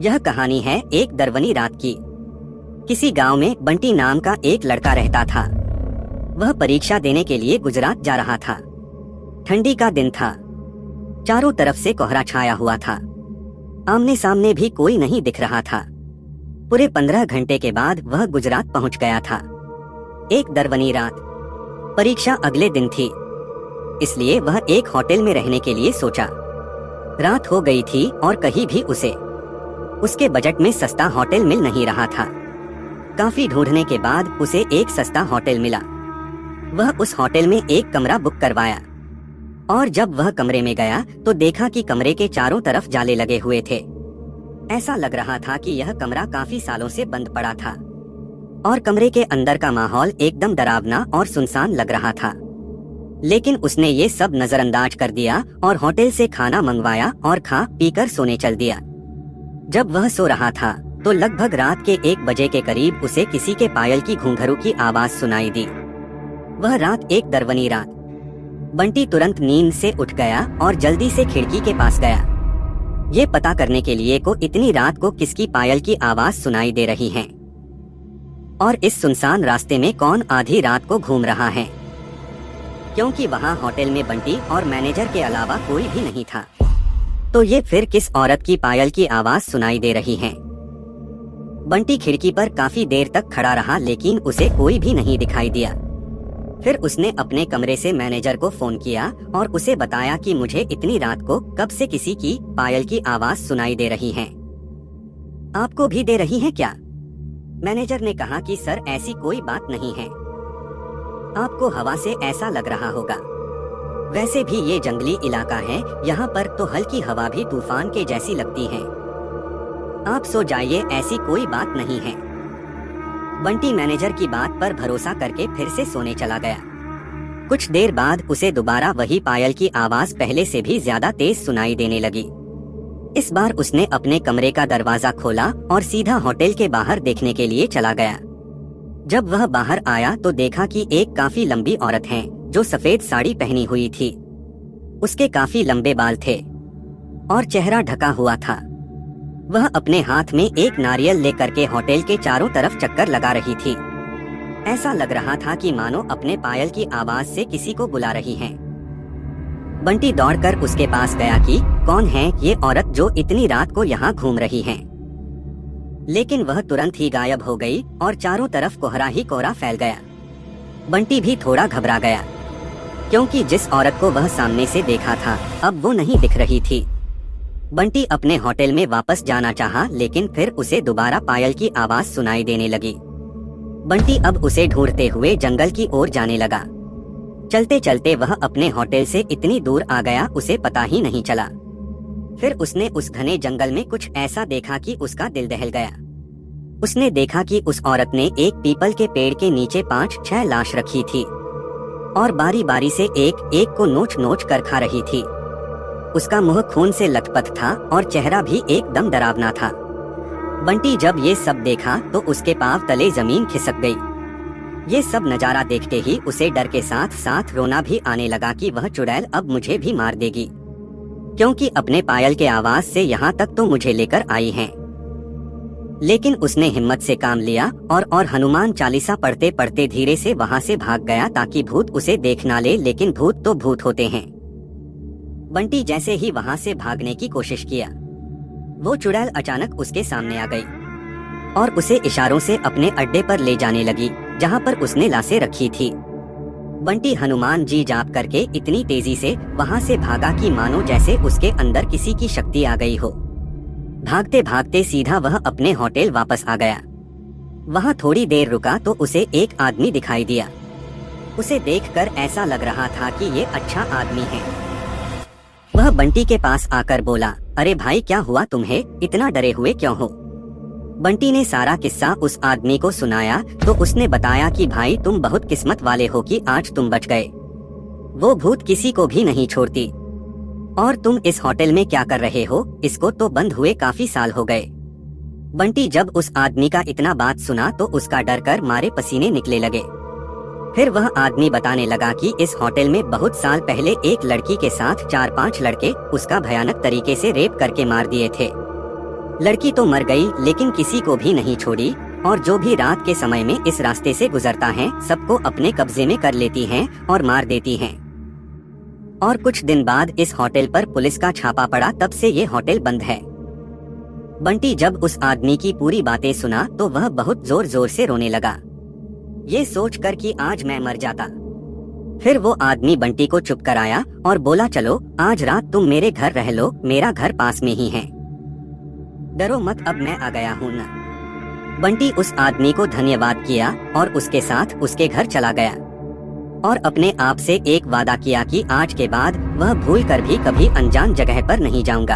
यह कहानी है एक दरवनी रात की। किसी गांव में बंटी नाम का एक लड़का रहता था। वह परीक्षा देने के लिए गुजरात जा रहा था। ठंडी का दिन था। चारों तरफ से कोहरा छाया हुआ था। आमने सामने भी कोई नहीं दिख रहा था। पूरे 15 घंटे के बाद वह गुजरात पहुंच गया था। एक दरवनी रात। परीक्षा अगले दिन थी, इसलिए वह एक होटल में रहने के लिए सोचा। रात हो गई थी और कहीं भी उसके बजट में सस्ता होटल मिल नहीं रहा था। काफी ढूंढने के बाद उसे एक सस्ता होटल मिला। वह उस होटल में एक कमरा बुक करवाया और जब वह कमरे में गया तो देखा कि कमरे के चारों तरफ जाले लगे हुए थे। ऐसा लग रहा था कि यह कमरा काफी सालों से बंद पड़ा था और कमरे के अंदर का माहौल एकदम डरावना और सुनसान लग रहा था। लेकिन उसने ये सब नजरअंदाज कर दिया और होटल से खाना मंगवाया और खा पीकर सोने चल दिया। जब वह सो रहा था तो लगभग रात के 1 बजे के करीब उसे किसी के पायल की घुंघरू की आवाज सुनाई दी। वह रात एक दरवनी रात। बंटी तुरंत नींद से उठ गया और जल्दी से खिड़की के पास गया, ये पता करने के लिए को इतनी रात को किसकी पायल की आवाज सुनाई दे रही है और इस सुनसान रास्ते में कौन आधी रात को घूम रहा है, क्योंकि वहाँ होटल में बंटी और मैनेजर के अलावा कोई भी नहीं था। तो ये फिर किस औरत की पायल की आवाज सुनाई दे रही है। बंटी खिड़की पर काफी देर तक खड़ा रहा लेकिन उसे कोई भी नहीं दिखाई दिया। फिर उसने अपने कमरे से मैनेजर को फोन किया और उसे बताया कि मुझे इतनी रात को कब से किसी की पायल की आवाज सुनाई दे रही है। आपको भी दे रही है क्या? मैनेजर ने कहा कि सर ऐसी कोई बात नहीं है, आपको हवा से ऐसा लग रहा होगा। वैसे भी ये जंगली इलाका है, यहाँ पर तो हल्की हवा भी तूफान के जैसी लगती है। आप सो जाइए, ऐसी कोई बात नहीं है। बंटी मैनेजर की बात पर भरोसा करके फिर से सोने चला गया। कुछ देर बाद उसे दोबारा वही पायल की आवाज पहले से भी ज्यादा तेज सुनाई देने लगी। इस बार उसने अपने कमरे का दरवाजा खोला और सीधा होटल के बाहर देखने के लिए चला गया। जब वह बाहर आया तो देखा कि एक काफी लंबी औरत है जो सफेद साड़ी पहनी हुई थी। उसके काफी लंबे बाल थे और चेहरा ढका हुआ था। वह अपने हाथ में एक नारियल लेकर के होटल के चारों तरफ चक्कर लगा रही थी। ऐसा लग रहा था कि मानो अपने पायल की आवाज से किसी को बुला रही है। बंटी दौड़कर उसके पास गया कि कौन है ये औरत जो इतनी रात को यहाँ घूम रही है। लेकिन वह तुरंत ही गायब हो गई और चारों तरफ कोहरा ही कोहरा फैल गया। बंटी भी थोड़ा घबरा गया, क्योंकि जिस औरत को वह सामने से देखा था अब वो नहीं दिख रही थी। बंटी अपने होटल में वापस जाना चाहा, लेकिन फिर उसे दोबारा पायल की आवाज सुनाई देने लगी। बंटी अब उसे ढूंढते हुए जंगल की ओर जाने लगा। चलते चलते वह अपने होटल से इतनी दूर आ गया उसे पता ही नहीं चला। फिर उसने उस घने जंगल में कुछ ऐसा देखा कि उसका दिल दहल गया। उसने देखा कि उस औरत ने एक पीपल के पेड़ के नीचे 5-6 लाश रखी थी और बारी बारी से एक एक को नोच नोच कर खा रही थी। उसका मुंह खून से लथपथ था और चेहरा भी एकदम डरावना था। बंटी जब ये सब देखा तो उसके पांव तले जमीन खिसक गई। ये सब नजारा देखते ही उसे डर के साथ साथ रोना भी आने लगा कि वह चुड़ैल अब मुझे भी मार देगी, क्योंकि अपने पायल के आवाज से यहाँ तक तो मुझे लेकर आई है। लेकिन उसने हिम्मत से काम लिया और हनुमान चालीसा पढ़ते पढ़ते धीरे से वहाँ से भाग गया ताकि भूत उसे देख ना ले, लेकिन भूत तो भूत होते हैं। बंटी जैसे ही वहाँ से भागने की कोशिश किया, वो चुड़ैल अचानक उसके सामने आ गई और उसे इशारों से अपने अड्डे पर ले जाने लगी जहाँ पर उसने लाशें रखी थी। बंटी हनुमान जी जाप करके इतनी तेजी से वहाँ से भागा कि मानो जैसे उसके अंदर किसी की शक्ति आ गई हो। भागते भागते सीधा वह अपने होटल वापस आ गया। वहाँ थोड़ी देर रुका तो उसे एक आदमी दिखाई दिया। उसे देखकर ऐसा लग रहा था कि ये अच्छा आदमी है। वह बंटी के पास आकर बोला, अरे भाई क्या हुआ तुम्हें, इतना डरे हुए क्यों हो? बंटी ने सारा किस्सा उस आदमी को सुनाया तो उसने बताया कि भाई तुम बहुत किस्मत वाले हो कि आज तुम बच गए। वो भूत किसी को भी नहीं छोड़ती। और तुम इस होटल में क्या कर रहे हो? इसको तो बंद हुए काफी साल हो गए। बंटी जब उस आदमी का इतना बात सुना तो उसका डर कर मारे पसीने निकले लगे। फिर वह आदमी बताने लगा कि इस होटल में बहुत साल पहले एक लड़की के साथ 4-5 लड़के उसका भयानक तरीके से रेप करके मार दिए थे। लड़की तो मर गई लेकिन किसी को भी नहीं छोड़ी, और जो भी रात के समय में इस रास्ते से गुजरता है सबको अपने कब्जे में कर लेती हैं और मार देती हैं। और कुछ दिन बाद इस होटल पर पुलिस का छापा पड़ा, तब से ये होटल बंद है। बंटी जब उस आदमी की पूरी बातें सुना तो वह बहुत जोर जोर से रोने लगा, ये सोचकर कि आज मैं मर जाता। फिर वो आदमी बंटी को चुप कराया और बोला, चलो आज रात तुम मेरे घर रह लो, मेरा घर पास में ही है, डरो मत, अब मैं आ गया हूँ ना। बंटी उस आदमी को धन्यवाद किया और उसके साथ उसके घर चला गया और अपने आप से एक वादा किया कि आज के बाद वह भूल कर भी कभी अनजान जगह पर नहीं जाऊंगा।